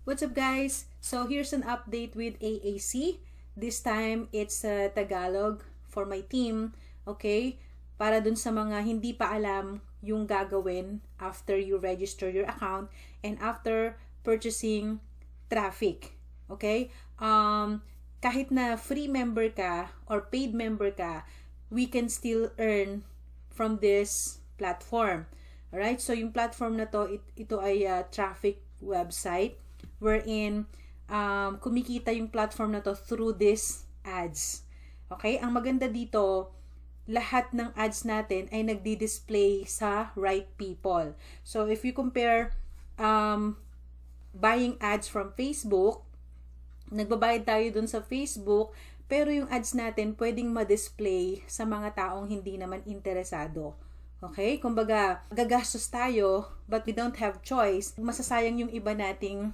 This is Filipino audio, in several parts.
What's up guys? So here's an update with AAC. This time it's Tagalog for my team, okay? Para dun sa mga hindi pa alam yung gagawin after you register your account and after purchasing traffic, okay? Kahit na free member ka or paid member ka, we can still earn from this platform. Alright? So yung platform na to, ito ay traffic website wherein kumikita yung platform na to through this ads. Okay? Ang maganda dito, lahat ng ads natin ay nagdi-display sa right people. So, if you compare buying ads from Facebook, nagbabayad tayo dun sa Facebook, pero yung ads natin pwedeng ma-display sa mga taong hindi naman interesado. Okay? Kumbaga, gagastos tayo, but we don't have choice. Masasayang yung iba nating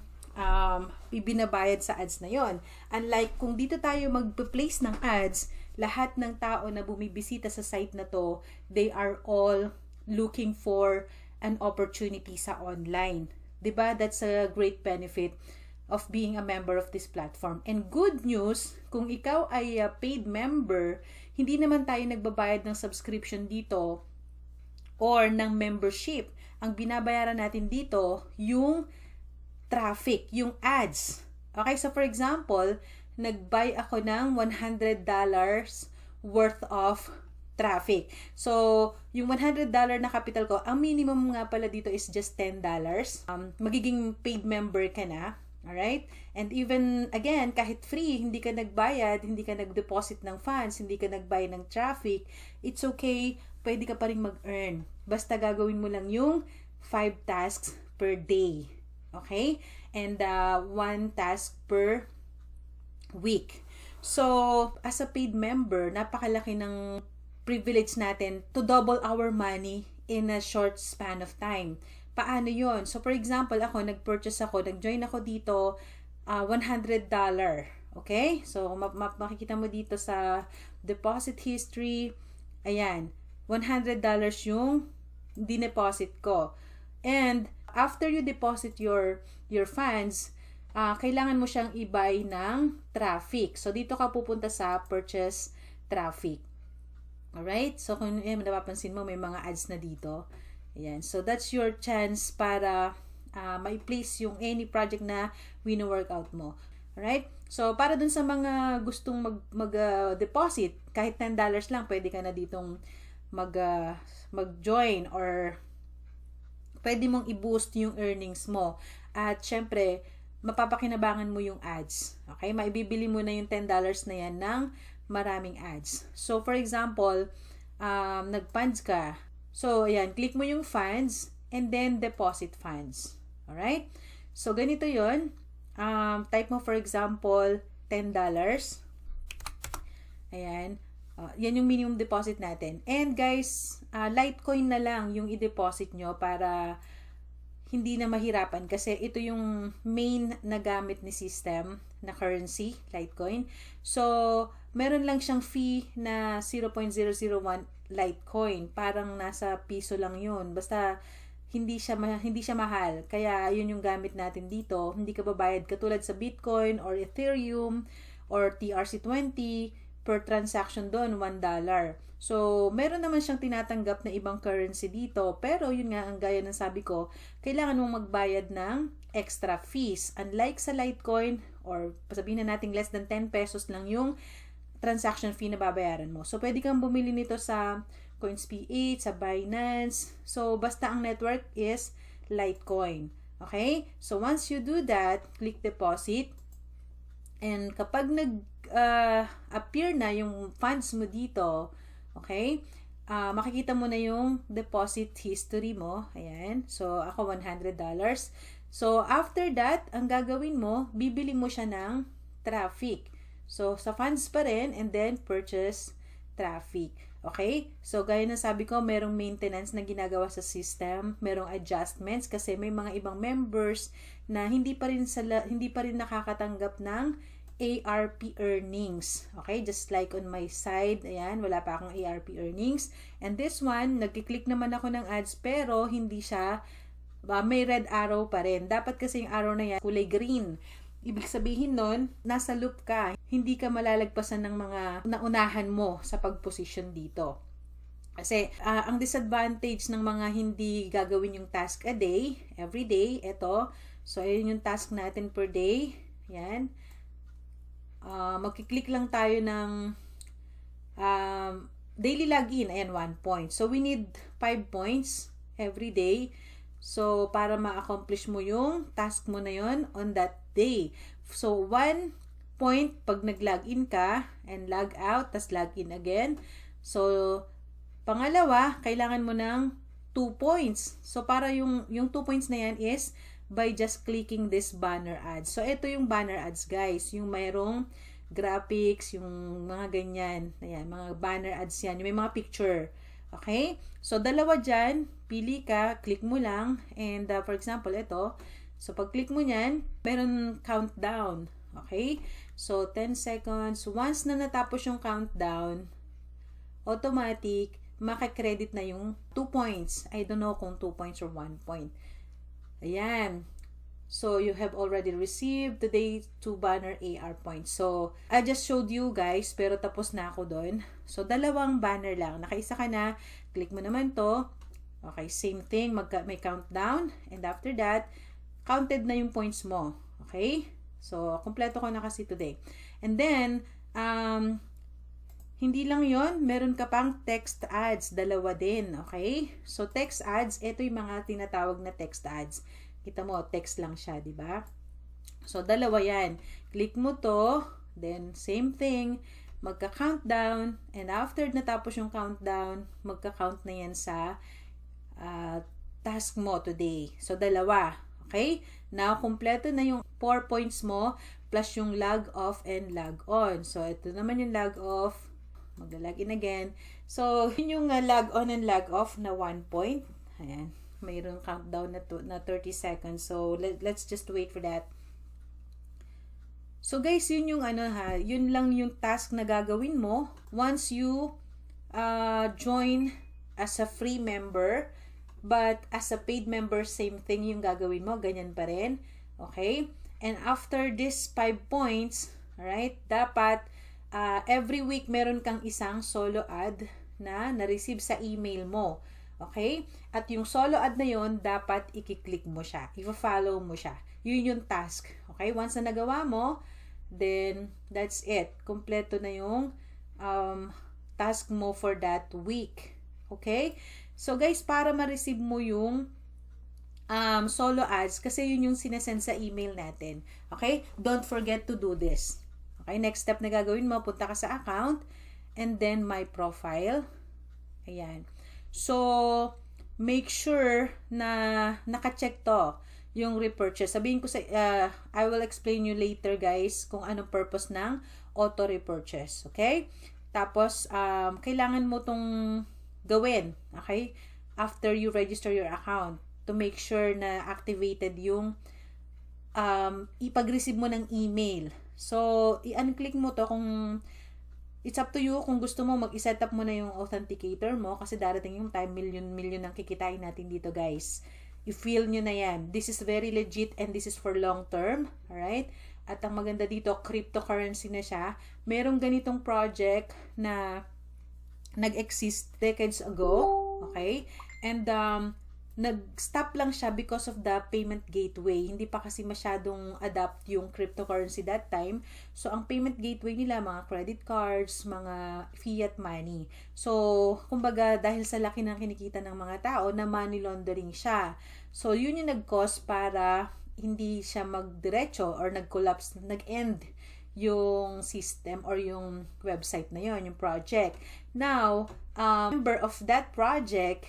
ibinabayad sa ads na yon. Unlike kung dito tayo mag-place ng ads, lahat ng tao na bumibisita sa site na to, they are all looking for an opportunity sa online. 'Di ba? That's a great benefit of being a member of this platform. And good news, kung ikaw ay paid member, hindi naman tayo nagbabayad ng subscription dito or ng membership. Ang binabayaran natin dito, yung traffic, yung ads. Okay, so for example, nag-buy ako ng $100 worth of traffic. So, yung $100 na capital ko, ang minimum nga pala dito is just $10. Magiging paid member ka na. Alright? And even, again, kahit free, hindi ka nagbayad, hindi ka nag-deposit ng funds, hindi ka nag-buy ng traffic, it's okay, pwede ka pa rin mag-earn. Basta gagawin mo lang yung 5 tasks per day. Okay? And 1 task per week. So, as a paid member, napakalaki ng privilege natin to double our money in a short span of time. Paano yon? So, for example, nag-join ako dito, $100. Okay? So, makikita mo dito sa deposit history, ayan, $100 yung dineposit ko. And, after you deposit your funds, kailangan mo siyang i-buy ng traffic. So, dito ka pupunta sa purchase traffic. Alright? So, kung napapansin mo, may mga ads na dito. Ayan. So, that's your chance para ma-place yung any project na wino-workout mo. Alright? So, para dun sa mga gustong mag-deposit, kahit $10 lang, pwede ka na ditong mag-join or pwede mong i-boost yung earnings mo. At syempre, mapapakinabangan mo yung ads. Okay? Maibibili mo na yung $10 na yan ng maraming ads. So, for example, nag-funds ka. So, ayan, click mo yung funds and then deposit funds. Alright? So, ganito yun. Type mo, for example, $10. Ayan. Yan yung minimum deposit natin. And guys, Litecoin na lang yung i-deposit nyo para hindi na mahirapan kasi ito yung main na gamit ni system na currency, Litecoin. So, meron lang siyang fee na 0.001 Litecoin. Parang nasa piso lang yun. Basta hindi siya mahal. Kaya yun yung gamit natin dito. Hindi ka babayad katulad sa Bitcoin or Ethereum or TRC20 per transaction doon, $1. So, meron naman siyang tinatanggap na ibang currency dito. Pero, yun nga, ang gaya ng sabi ko, kailangan mong magbayad ng extra fees. Unlike sa Litecoin, or sabihin na natin less than 10 pesos lang yung transaction fee na babayaran mo. So, pwede kang bumili nito sa CoinsPH, sa Binance. So, basta ang network is Litecoin. Okay? So, once you do that, click deposit. And kapag appear na yung funds mo dito, okay, makikita mo na yung deposit history mo. Ayan. So, ako $100. So, after that, ang gagawin mo, bibili mo siya ng traffic. So, sa funds pa rin, and then purchase traffic. Okay? So, gaya ng sabi ko, merong maintenance na ginagawa sa system, merong adjustments kasi may mga ibang members na hindi pa rin nakakatanggap ng ARP earnings. Okay? Just like on my side, ayan, wala pa akong ARP earnings. And this one, nagkiklik naman ako ng ads pero hindi siya may red arrow pa rin. Dapat kasi yung arrow na yan kulay green. Ibig sabihin nun, nasa loop ka. Hindi ka malalagpasan ng mga naunahan mo sa pag-position dito. Kasi ang disadvantage ng mga hindi gagawin yung task a day, every day, ito. So, ayun yung task natin per day. Yan. Magkiklik lang tayo ng daily login. Ayan, 1 point. So, we need 5 points every day. So, para ma-accomplish mo yung task mo na yon on that day. So, 1 point pag nag-login ka and log out, tas login again. So, pangalawa, kailangan mo ng 2 points. So, para yung 2 points na yan is by just clicking this banner ads. So, ito yung banner ads, guys. Yung mayroong graphics, yung mga ganyan. Ayan, mga banner ads yan. Yung may mga picture. Okay? So, dalawa dyan. Pili ka, click mo lang. And, for example, ito. So, pag click mo nyan, meron countdown. Okay? So, 10 seconds. Once na natapos yung countdown, automatic, makakredit na yung 2 points. I don't know kung 2 points or 1 point. Ayan. So, you have already received today 2 banner AR points. So, I just showed you guys, pero tapos na ako doon. So, dalawang banner lang. Nakaisa ka na. Click mo naman to. Okay, same thing. May countdown. And after that, counted na yung points mo. Okay? So, kompleto ko na kasi today. And then, hindi lang yon, meron ka pang text ads, dalawa din, okay? So, text ads, ito yung mga tinatawag na text ads. Kita mo, text lang siya, di ba? So, dalawa yan. Click mo to, then same thing, magka-countdown, and after natapos yung countdown, magka-count na yan sa task mo today. So, dalawa, okay? Now, kompleto na yung 4 points mo, plus yung log off and log on. So, ito naman yung log off, magla-login again. So, yun yung log on and log off na 1 point. Ayan. Mayroong countdown na 30 seconds. So, let's just wait for that. So, guys, yun yung yun lang yung task na gagawin mo once you join as a free member. But, as a paid member, same thing yung gagawin mo. Ganyan pa rin. Okay? And after this 5 points, alright, dapat every week meron kang isang solo ad na na-receive sa email mo. Okay? At yung solo ad na yon dapat i-click mo siya. I-follow mo siya. Yun yung task. Okay? Once na nagawa mo, then that's it. Kompleto na yung task mo for that week. Okay? So guys, para ma-receive mo yung solo ads, kasi yun yung sinesend sa email natin. Okay? Don't forget to do this. Okay, next step na gagawin mo, punta ka sa account, and then my profile. Ayan. So, make sure na naka-check to, yung repurchase. Sabihin ko sa, I will explain you later guys, kung anong purpose ng auto-repurchase. Okay? Tapos, kailangan mo tong gawin. Okay? After you register your account, to make sure na activated yung ipag-receive mo ng email. So, i-unclick mo to kung it's up to you kung gusto mo mag-set up mo na yung authenticator mo kasi darating yung time million ang kikitain natin dito guys. I-feel nyo na yan. This is very legit and this is for long term. Alright? At ang maganda dito, cryptocurrency na siya. Merong ganitong project na nag-exist decades ago. Okay? And nag-stop lang siya because of the payment gateway. Hindi pa kasi masyadong adapt yung cryptocurrency that time. So, ang payment gateway nila, mga credit cards, mga fiat money. So, kumbaga, dahil sa laki ng kinikita ng mga tao, na money laundering siya. So, yun yung nag-cause para hindi siya magdiretso or nag-collapse, nag-end yung system or yung website na yun, yung project. Now, member of that project,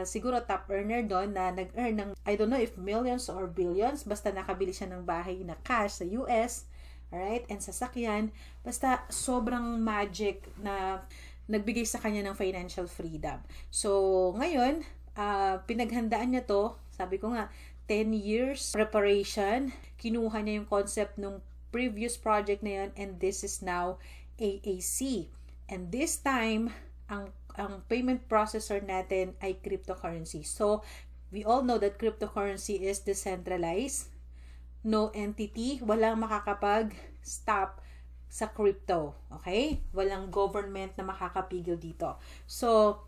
siguro top earner doon na nag-earn ng, I don't know if millions or billions, basta nakabili siya ng bahay na cash sa US, alright, and sasakyan, basta sobrang magic na nagbigay sa kanya ng financial freedom. So, ngayon, pinaghandaan niya to, sabi ko nga, 10 years preparation, kinuha niya yung concept ng previous project na yun, and this is now AAC. And this time, ang payment processor natin ay cryptocurrency. So, We all know that cryptocurrency is decentralized. No entity, walang makakapag-stop sa crypto. Okay? Walang government na makakapigil dito. So,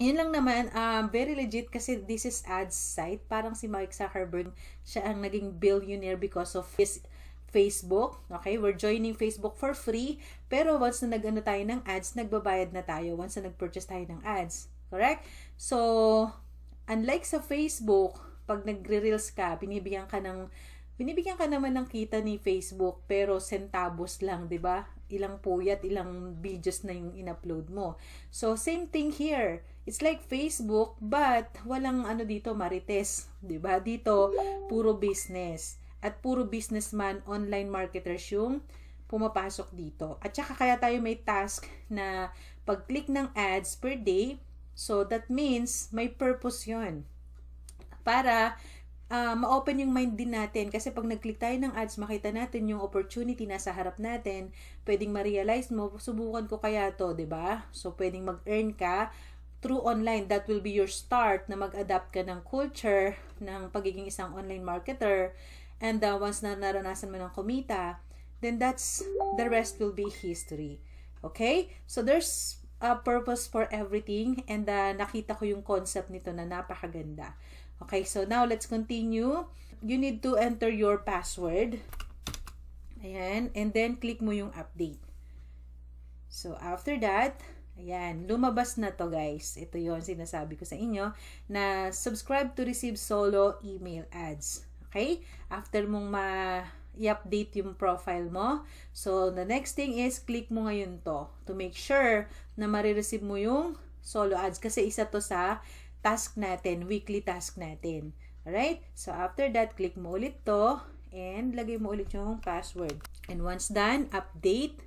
yun lang naman, very legit kasi this is ads site. Parang si Mark Zuckerberg, siya ang naging billionaire because of his Facebook. Okay, we're joining Facebook for free. Pero once na nag-ano tayo ng ads, nagbabayad na tayo. Once na nag-purchase tayo ng ads. Correct? So, unlike sa Facebook, pag nagre-reels ka, binibigyan ka naman ng kita ni Facebook, pero centavos lang, 'di ba? Ilang puyat, ilang videos na yung in-upload mo. So, same thing here. It's like Facebook, but walang ano dito, marites, 'di ba? Dito, puro business. At puro businessman, online marketers yung pumapasok dito. At saka kaya tayo may task na pag-click ng ads per day, so that means may purpose 'yon. Para ma-open yung mind din natin kasi pag nag-click tayo ng ads, makita natin yung opportunity nasa harap natin, pwedeng ma-realize mo, subukan ko kaya to, 'di ba? So pwedeng mag-earn ka through online. That will be your start na mag-adapt ka ng culture ng pagiging isang online marketer, and once na naranasan mo ng kumita, then that's the rest will be history. Okay? So there's a purpose for everything, and nakita ko yung concept nito na napakaganda. Okay, so now let's continue. You need to enter your password. Ayan, and then click mo yung update. So after that, ayan, lumabas na to guys. Ito yon sinasabi ko sa inyo na subscribe to receive solo email ads. Okay? After mong i-update yung profile mo. So the next thing is click mo ngayon to make sure na marireceive mo yung solo ads kasi isa to sa task natin, weekly task natin. Alright? So, after that, click mo ulit to and lagay mo ulit yung password. And once done, update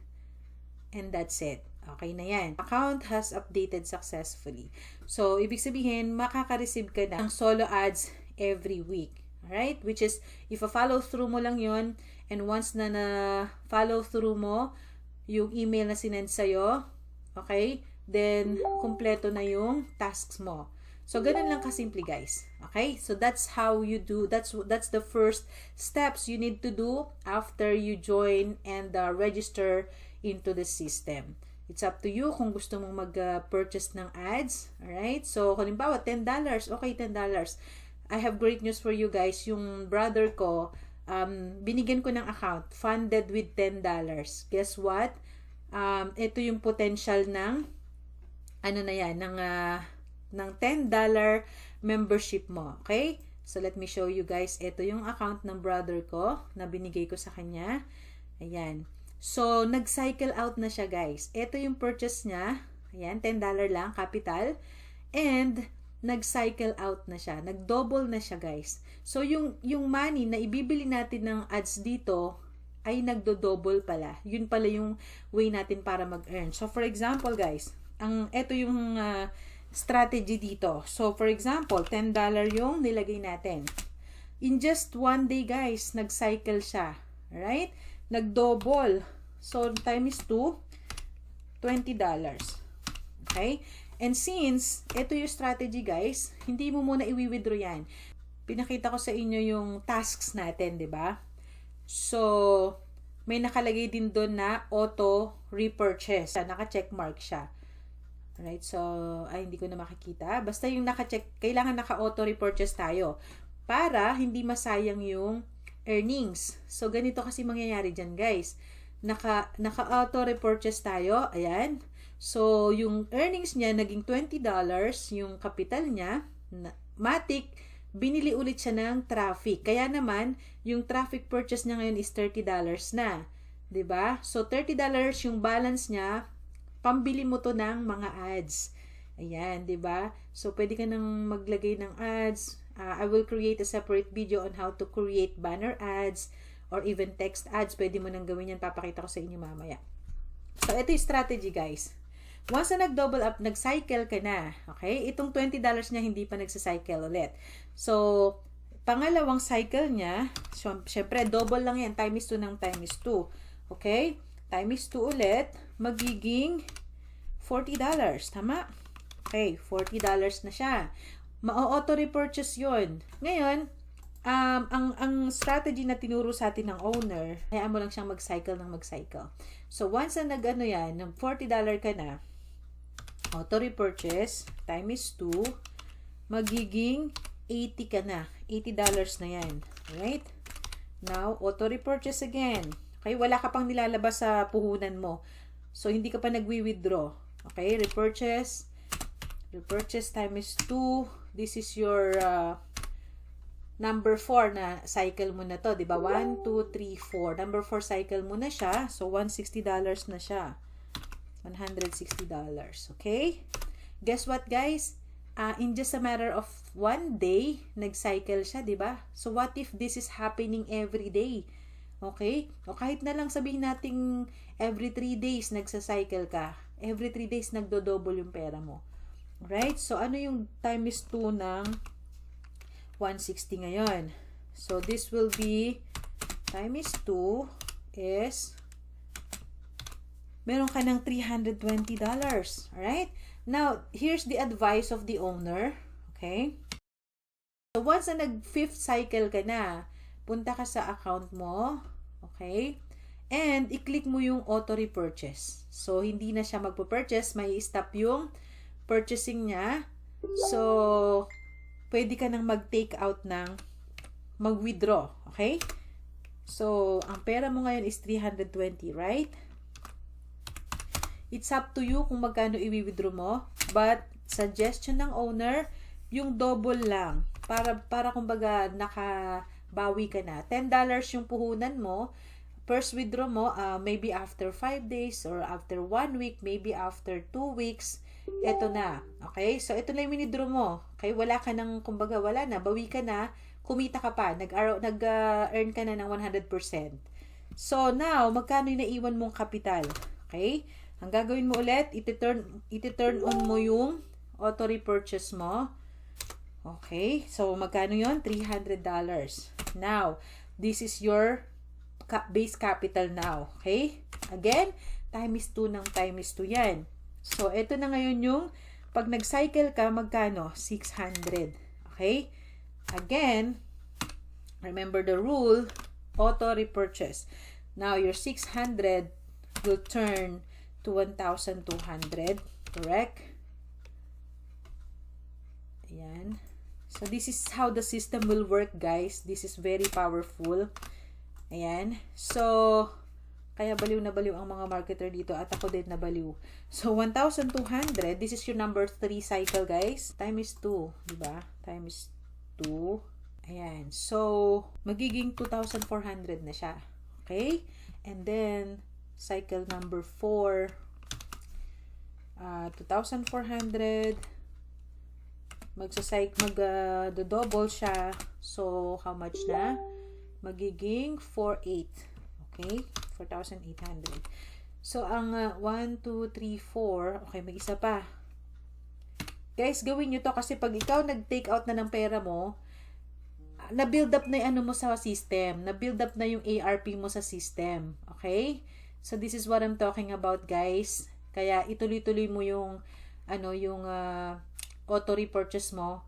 and that's it. Okay na yan. Account has updated successfully. So, ibig sabihin, makaka-receive ka ng solo ads every week. Alright? Which is, if follow through mo lang yon, and once na follow through mo yung email na sinend sa'yo, okay? Then, kumpleto na yung tasks mo. So, ganun lang kasimple guys. Okay? So, that's how you do, that's the first steps you need to do after you join and register into the system. It's up to you kung gusto mong mag-purchase ng ads. Alright? So, halimbawa, $10. Okay, $10. I have great news for you guys. Yung brother ko, binigyan ko ng account, funded with $10. Guess what? Ito yung potential ng, ano na yan, ng $10 membership mo. Okay? So, let me show you guys. Ito yung account ng brother ko na binigay ko sa kanya. Ayan. So, nag-cycle out na siya, guys. Ito yung purchase niya. Ayan, $10 lang, capital. And, nag-cycle out na siya. Nag-double na siya, guys. So, yung money na ibibili natin ng ads dito ay nagdo-double pala. Yun pala yung way natin para mag-earn. So, for example, guys, ito yung strategy dito. So, for example, $10 yung nilagay natin. In just one day, guys, nag-cycle siya. Alright? Nag-double. So, times 2, $20. Okay? And since, ito yung strategy, guys, hindi mo muna i-withdraw yan. Pinakita ko sa inyo yung tasks natin, di ba? So, may nakalagay din doon na auto repurchase. Naka-checkmark siya. Alright, so, hindi ko na makikita. Basta yung naka-check, kailangan naka-auto repurchase tayo para hindi masayang yung earnings. So, ganito kasi mangyayari dyan, guys. Naka-auto repurchase tayo. Ayan. So, yung earnings niya, naging $20, yung capital niya, matik, binili ulit siya ng traffic. Kaya naman, yung traffic purchase niya ngayon is $30 na. 'Di ba? So, $30 yung balance niya, pambili mo to ng mga ads. Ayan, 'di ba? So, pwede ka nang maglagay ng ads. I will create a separate video on how to create banner ads or even text ads. Pwede mo nang gawin yan. Papakita ko sa inyo mamaya. So, ito yung strategy, guys. Once na nag-double up, nag-cycle ka na. Okay? Itong $20 niya, hindi pa nagsa-cycle ulit. So, pangalawang cycle niya, syempre, double lang yan. Times 2 ng times 2. Okay? Times 2 ulit, magiging $40. Tama? Okay, $40 na siya. ma-auto repurchase yun. Ngayon, ang strategy na tinuro sa atin ng owner, hayaan mo lang siyang mag-cycle ng mag-cycle. So, once na nag-ano yan, ng $40 ka na, auto repurchase, time is 2, magiging 80 ka na. $80 na yan. Right? Now, auto repurchase again. Okay? Wala ka pang nilalabas sa puhunan mo. So, hindi ka pa nagwi-withdraw. Okay? Repurchase time is 2. This is your number 4 na cycle mo na to, di ba? 1, 2, 3, 4. Number 4 cycle mo na siya. So, $160 na siya. $160. Okay? Guess what, guys? In just a matter of 1 day, nag-cycle siya, di ba? So, what if this is happening every day? Okay? O kahit na lang sabihin natin every 3 days nagsa-cycle ka. Every 3 days nagdo-double yung pera mo. Right? So, ano yung time is 2 ng 160 ngayon? So, this will be time is 2 is meron ka ng $320. Alright? Now, here's the advice of the owner. Okay? So, once na nag-5th cycle ka na, punta ka sa account mo. Okay? And, i-click mo yung auto repurchase. So, hindi na siya magpo-purchase. May stop yung purchasing niya. So, pwede ka nang mag-take out ng mag-withdraw. Okay? So, ang pera mo ngayon is 320, right? It's up to you kung magkano i-withdraw mo. But, suggestion ng owner, yung double lang. Para kumbaga, nakabawi ka na. $10 yung puhunan mo. First withdraw mo, maybe after 5 days or after 1 week, maybe after 2 weeks, eto na. Okay? So, ito na yung withdraw mo. Okay? Wala ka nang, kumbaga, wala na. Bawi ka na. Kumita ka pa. Nag-earn ka na ng 100%. So, now, magkano yung naiwan mong kapital? Okay? Ang gagawin mo ulit, iti-turn on mo yung auto repurchase mo. Okay? So, magkano yon? $300. Now, this is your base capital now. Okay? Again, time is 2 ng time is 2 yan. So, ito na ngayon yung pag nag-cycle ka, magkano? 600. Okay? Again, remember the rule, auto repurchase. Now, your 600 will turn to 1,200. Correct? Ayan. So, this is how the system will work, guys. This is very powerful. Ayan. So, kaya baliw na baliw ang mga marketer dito at ako din na baliw. So, 1,200. This is your number 3 cycle, guys. Time is 2. Diba? Time is 2. Ayan. So, magiging 2,400 na siya. Okay? And then, cycle number 4. 2,400. Mag-double siya. So, how much na? Magiging 4,800. Okay? 4,800. So, ang 1, 2, 3, 4. Okay, may isa pa. Guys, gawin nyo to kasi pag ikaw nag-take out na ng pera mo, na-build up na yung ano mo sa system. Na-build up na yung ARP mo sa system. Okay? So, this is what I'm talking about, guys. Kaya, ituloy-tuloy mo yung auto repurchase mo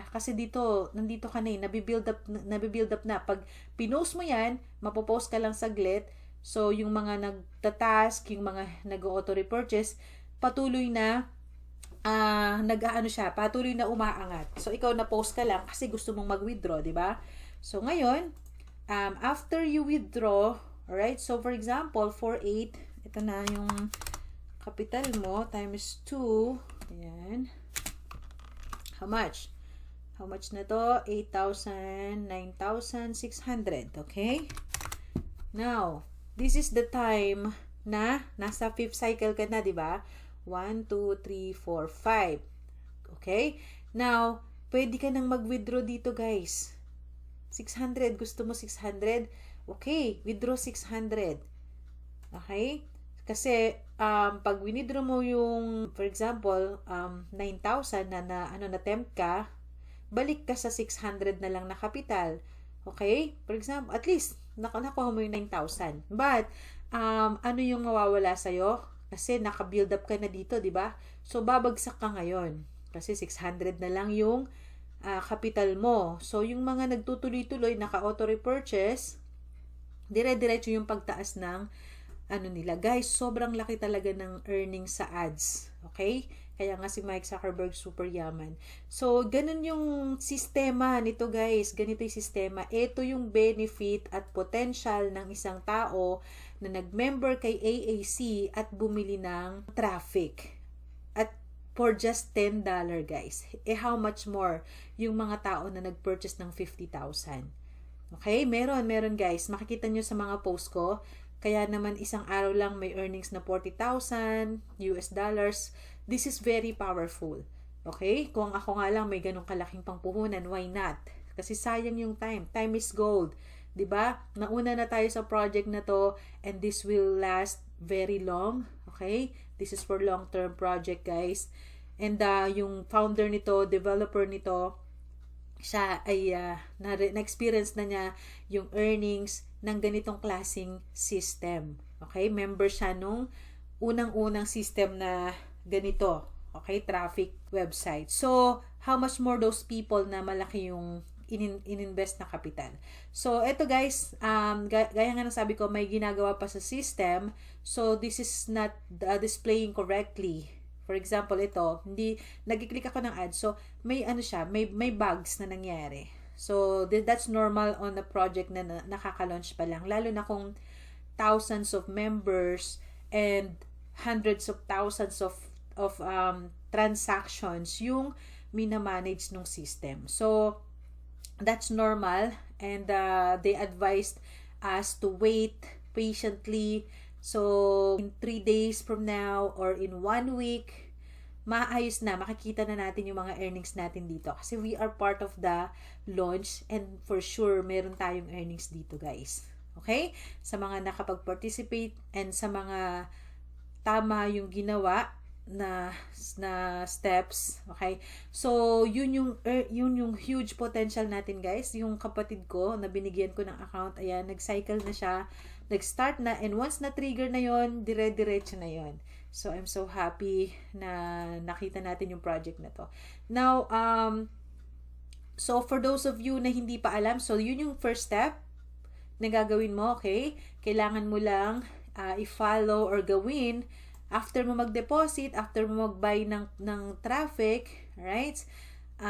kasi nandito ka na nabibuild up na. Pag pinost mo yan, mapopost ka lang saglit. So, yung mga nagtatask, yung mga nag-auto repurchase, patuloy na patuloy na umaangat. So, ikaw na post ka lang kasi gusto mong mag-withdraw, di ba? So, ngayon, after you withdraw, alright, so for example, 4,800, ito na yung capital mo, times 2, ayan. How much? How much na to? 8,000, 9,600. Okay? Now, this is the time na nasa 5th cycle ka na, di ba? 1, 2, 3, 4, 5. Okay? Now, pwede ka nang mag-withdraw dito, guys. 600. Gusto mo 600? Okay. Withdraw 600. Okay? Kasi, pag withdraw mo yung, for example, 9,000 na tempt ka, balik ka sa 600 na lang na kapital. Okay? For example, at least, nakuha mo yung 9,000. But, ano yung mawawala sa'yo? Kasi, naka-build up ka na dito, di ba? So, babagsak ka ngayon. Kasi, 600 na lang yung capital mo. So, yung mga nagtutuloy-tuloy, naka-auto repurchase, dire-diretso yung pagtaas ng ano nila. Guys, sobrang laki talaga ng earnings sa ads. Okay? Kaya nga si Mike Zuckerberg super yaman. So, ganun yung sistema nito guys. Ganito yung sistema. Ito yung benefit at potential ng isang tao na nag-member kay AAC at bumili ng traffic. At for just $10 guys. How much more yung mga tao na nag-purchase ng 50,000. Okay? Meron guys. Makikita nyo sa mga post ko. Kaya naman isang araw lang may earnings na 40,000 US dollars. This is very powerful. Okay? Kung ako nga lang may ganong kalaking pangpuhunan, why not? Kasi sayang yung time. Time is gold. 'Di ba? Nauna na tayo sa project na to and this will last very long. Okay? This is for long-term project, guys. And yung founder nito, developer nito, siya ay na-experience na niya yung earnings ng ganitong klaseng system. Okay? Member siya nung unang-unang system na ganito. Okay? Traffic website. So, how much more those people na malaki yung in-invest na kapital. So, eto guys, gaya nga ng sabi ko, may ginagawa pa sa system. So, this is not displaying correctly. For example, ito, nag-click ako ng ad. So, may ano siya, may bugs na nangyari. So, that's normal on a project na nakaka-launch pa lang. Lalo na kung thousands of members and hundreds of thousands of transactions yung minamanage ng system. So, that's normal and they advised us to wait patiently. So, in 3 days from now or in 1 week, maayos na, makikita na natin yung mga earnings natin dito. Kasi we are part of the launch and for sure, meron tayong earnings dito guys. Okay? Sa mga nakapag-participate and sa mga tama yung ginawa na steps, okay? So, yun yung huge potential natin, guys. Yung kapatid ko na binigyan ko ng account, ayan, nag-cycle na siya, nag-start na, and once na-trigger na yon, dire-diretso na yon. So, I'm so happy na nakita natin yung project na to. Now, so for those of you na hindi pa alam, so yun yung first step na gagawin mo, okay? Kailangan mo lang i-follow or gawin after mo mag-deposit, after mo mag-buy ng traffic, right?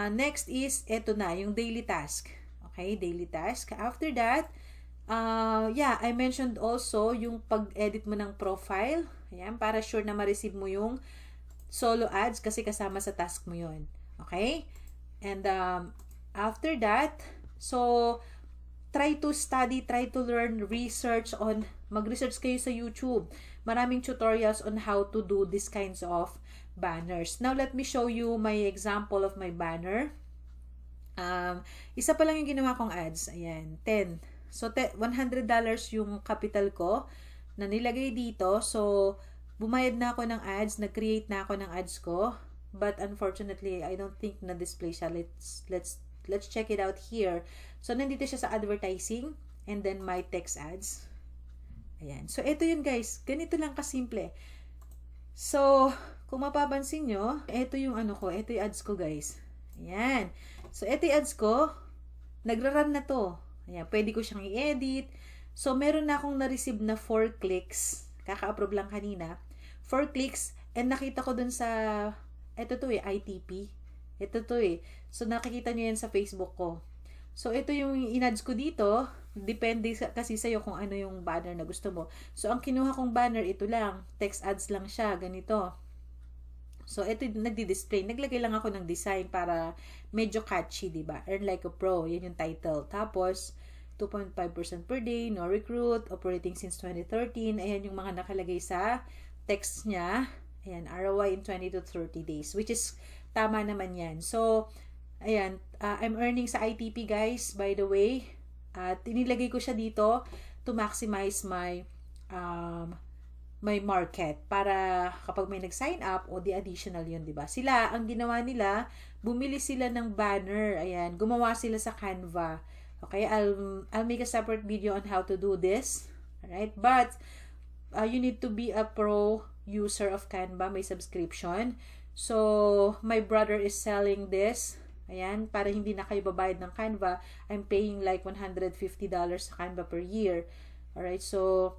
Next is, eto na, yung daily task. Okay, daily task. After that, I mentioned also yung pag-edit mo ng profile. Ayan, para sure na ma-receive mo yung solo ads kasi kasama sa task mo yun. Okay? And after that, so, try to study, try to learn, mag-research kayo sa YouTube. Maraming tutorials on how to do these kinds of banners. Now, let me show you my example of my banner. Isa pa lang yung ginawa kong ads. Ayan, 10. So, $100 yung capital ko na nilagay dito. So, bumayad na ako ng ads, nag-create na ako ng ads ko. But unfortunately, I don't think na-display siya. Let's check it out here. So, nandito siya sa advertising and then my text ads. Ayan. So, ito yun guys. Ganito lang kasimple. So, kung mapapansin nyo, ito yung ano ko. Ito yung ads ko guys. Ayan. So, ito yung ads ko. Nagra-run na to. Ayan. Pwede ko siyang i-edit. So, meron na akong na-receive na 4 clicks. Kaka-approve lang kanina. 4 clicks. And nakita ko dun sa, ito to ITP. Ito to So, nakikita nyo yan sa Facebook ko. So, ito yung in-ads ko dito. Depende kasi sa'yo kung ano yung banner na gusto mo. So, ang kinuha kong banner, ito lang. Text ads lang siya. Ganito. So, ito nagdi-display. Naglagay lang ako ng design para medyo catchy, diba? Earn like a pro. Yan yung title. Tapos, 2.5% per day, no recruit, operating since 2013. Ayan yung mga nakalagay sa text niya. Ayan, ROI in 20 to 30 days. Which is, tama naman yan. So, ayan, I'm earning sa ITP guys, by the way. At inilagay ko siya dito to maximize my my market para kapag may nag-sign up o the additional yun, diba? Sila, ang ginawa nila, bumili sila ng banner. Ayan, gumawa sila sa Canva. Okay, I'll make a separate video on how to do this. Alright, but you need to be a pro user of Canva, may subscription. So, my brother is selling this Ayan, para hindi na kayo babayad ng Canva, I'm paying like $150 sa Canva per year. Alright, so,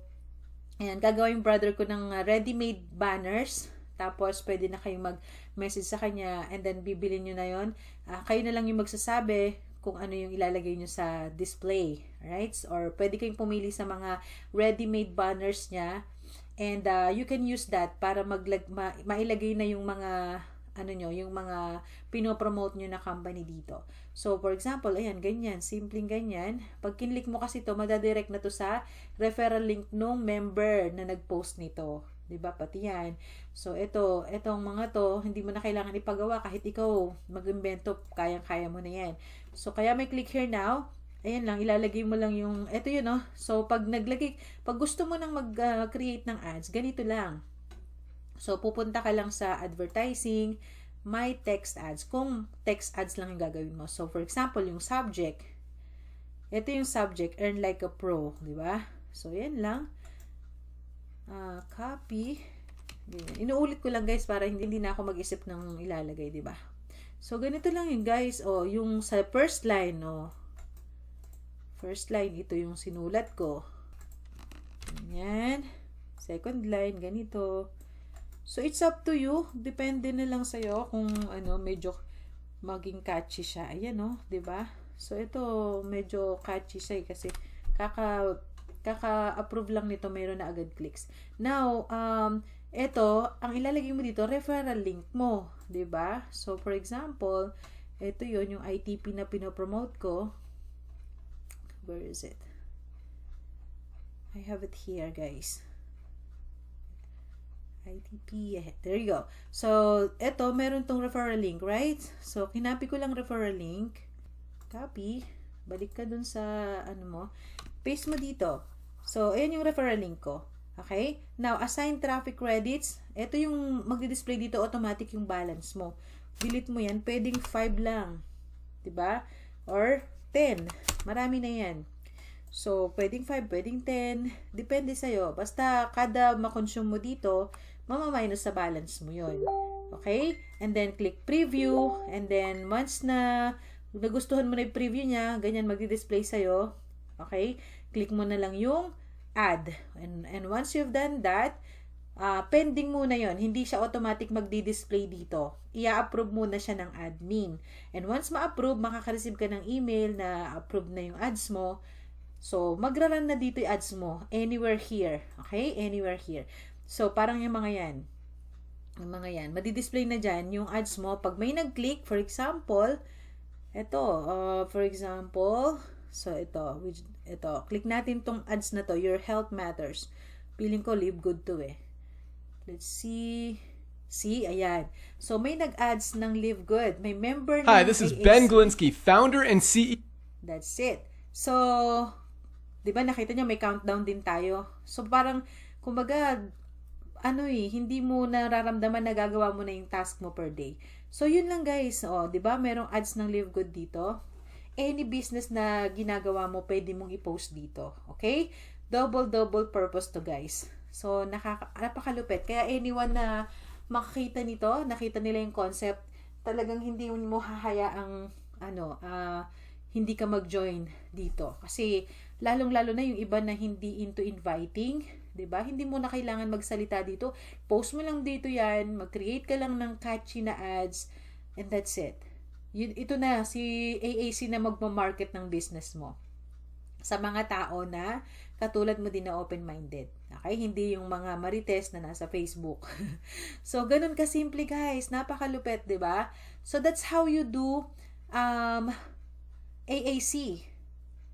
ayan, gagawin brother ko ng ready-made banners. Tapos, pwede na kayong mag-message sa kanya and then bibilin nyo na yon. Kayo na lang yung magsasabi kung ano yung ilalagay nyo sa display. Alright? Or pwede kayong pumili sa mga ready-made banners niya. And you can use that para mailagay na yung mga yung mga pinopromote nyo na company dito. So, for example, ayan, ganyan, simpleng ganyan. Pag kinlik mo kasi ito, madadirect na to sa referral link nung member na nag-post nito. Diba? Pati yan. So, itong mga to, hindi mo na kailangan ipagawa kahit ikaw mag-invento, kayang-kaya mo na yan. So, kaya may click here now. Ayan lang, ilalagay mo lang yung, ito yun, no? So, pag gusto mo nang mag-create ng ads, ganito lang. So, pupunta ka lang sa advertising, my text ads. Kung text ads lang yung gagawin mo. So, for example, yung subject. Ito yung subject, earn like a pro. Diba? So, yan lang. Copy. Inuulit ko lang guys para hindi na ako mag-isip ng ilalagay. Diba? So, ganito lang yun guys. O, yung sa first line, o. First line, ito yung sinulat ko. Yan. Second line, ganito. So, it's up to you. Depende na lang sa'yo kung medyo maging catchy siya. Ayan, no? Diba? So, ito, medyo catchy siya kasi kaka-approve lang nito, mayroon na agad clicks. Now, ito, ang ilalagay mo dito, referral link mo. Diba? So, for example, ito yun, yung ITP na pinopromote ko. Where is it? I have it here, guys. ITP. There you go. So, eto, meron tong referral link, right? So, kinapi ko lang referral link. Copy. Balik ka dun sa, paste mo dito. So, ayan yung referral link ko. Okay? Now, assign traffic credits. Ito yung magdi-display dito, automatic yung balance mo. Delete mo yan. Pwedeng 5 lang. Diba? Or 10. Marami na yan. So, pwedeng 5, pwedeng 10. Depende sa'yo. Basta, kada makonsume mo dito, mamaminus sa balance mo yun. Okay? And then, click preview. And then, once na nagustuhan mo na yung preview niya, ganyan magdi-display sa'yo. Okay? Click mo na lang yung add. And once you've done that, pending muna yon. Hindi siya automatic magdi-display dito. I-approve muna siya ng admin. And once ma-approve, makaka-receive ka ng email na approve na yung ads mo. So, magra-run na dito yung ads mo. Anywhere here. Okay? Anywhere here. So, parang yung mga yan. Yung mga yan. Madi-display na dyan yung ads mo. Pag may nag-click, for example, ito, so ito, click natin tong ads na to, your health matters. Feeling ko live good to eh. Let's see. See, ayan. So, may nag-ads ng live good. May member ng Hi, this is Ben Glinsky, founder and CEO. That's it. So, di ba nakita nyo, may countdown din tayo. So, parang, kumbaga, hindi mo nararamdaman na gagawa mo na yung task mo per day. So, yun lang guys. O, di ba, merong ads ng live good dito. Any business na ginagawa mo, pwede mong i-post dito. Okay? Double purpose to guys. So, napakalupit. Kaya anyone na makakita nito, nakita nila yung concept, talagang hindi mo hahayaang hindi ka mag-join dito. Kasi, lalong-lalo na yung iba na hindi into inviting, 'di ba? Hindi mo na kailangan magsalita dito. Post mo lang dito 'yan, mag-create ka lang ng catchy na ads, and that's it. Ito na si AAC na magma-market ng business mo. Sa mga tao na katulad mo din na open-minded. Okay? Hindi yung mga marites na nasa Facebook. So, ganun kasimple guys. Napakalupit, 'di ba? So, that's how you do AAC.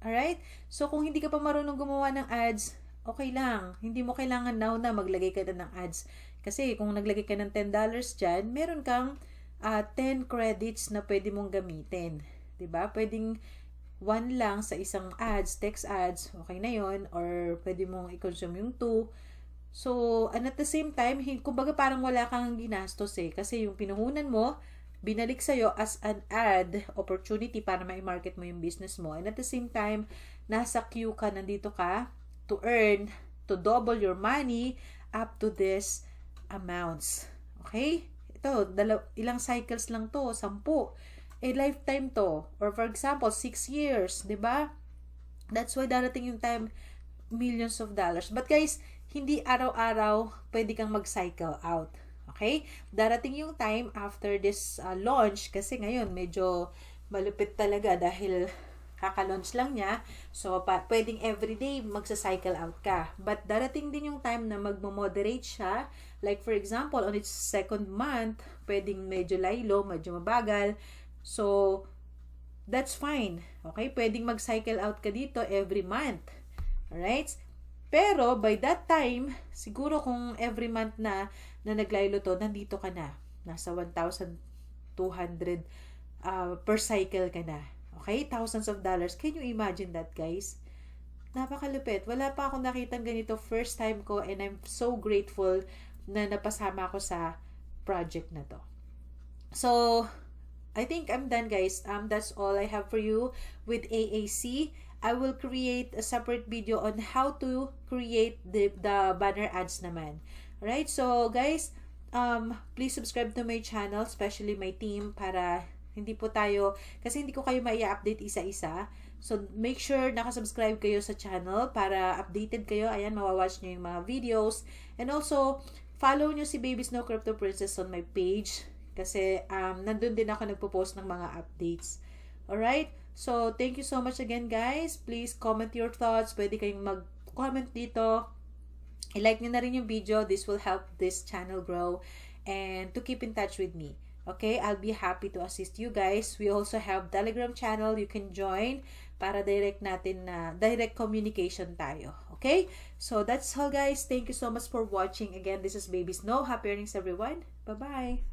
Alright? So, kung hindi ka pa marunong gumawa ng ads, okay lang. Hindi mo kailangan now na maglagay ka na ng ads. Kasi kung naglagay ka ng $10 dyan, meron kang 10 credits na pwede mong gamitin. 'Di ba? Pwedeng 1 lang sa isang ads, text ads, okay na yon. Or pwede mong i-consume yung 2. So, and at the same time, kumbaga parang wala kang ginastos eh. Kasi yung pinuhunan mo, binalik sa'yo as an ad opportunity para ma-market mo yung business mo. And at the same time, nasa queue ka, nandito ka to earn, to double your money up to this amounts. Okay? Ito, ilang cycles lang to, 10. lifetime to. Or for example, 6 years, 'di ba? That's why darating yung time, millions of dollars. But guys, hindi araw-araw pwede kang mag-cycle out. Okay? Darating yung time after this launch, kasi ngayon medyo malupit talaga dahil kaka-launch lang niya. So, pwedeng everyday magsa-cycle out ka. But darating din yung time na magmo-moderate siya. Like for example, on its second month, pwedeng medyo laylo, medyo mabagal. So, that's fine. Okay? Pwedeng mag-cycle out ka dito every month. Alright? Pero, by that time, siguro kung every month na naglaylo to, nandito ka na. Nasa 1,200 per cycle ka na. Okay? Thousands of dollars. Can you imagine that, guys? Napakalupit. Wala pa akong nakitang ganito. First time ko, and I'm so grateful na napasama ako sa project na to. So, I think I'm done, guys. That's all I have for you with AAC. I will create a separate video on how to create the banner ads naman. Alright? So, guys, please subscribe to my channel, especially my team, para hindi po tayo, kasi hindi ko kayo mai-update isa-isa. So, make sure nakasubscribe kayo sa channel para updated kayo. Ayan, mawawatch nyo yung mga videos. And also, follow nyo si Baby Snow Crypto Princess on my page. Kasi, nandun din ako nagpo-post ng mga updates. Alright? So, thank you so much again, guys. Please comment your thoughts. Pwede kayong mag-comment dito. I-like nyo na rin yung video. This will help this channel grow. And to keep in touch with me. Okay, I'll be happy to assist you guys. We also have Telegram channel you can join para direct communication tayo. Okay? So that's all, guys. Thank you so much for watching. Again, this is Baby Snow. Happy earnings, everyone. Bye-bye.